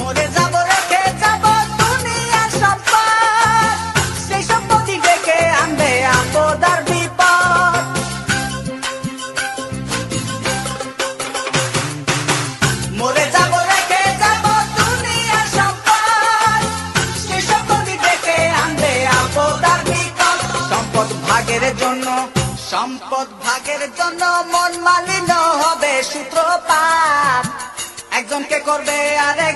মরে যাব রেখে যাব দুনিয়ার সম্পদ, সেই সম্পত্তি ডেকে আনবে আপদ আর বিপদ। মরে যাব রেখে যাব দুনিয়ার সম্পদ, সেই সম্পত্তি ডেকে আনবে আপদ আর বিপদ। সম্পদ ভাগের জন্য মন মালিন্য হবে সূত্রপাত, একজনকে করবে আরেক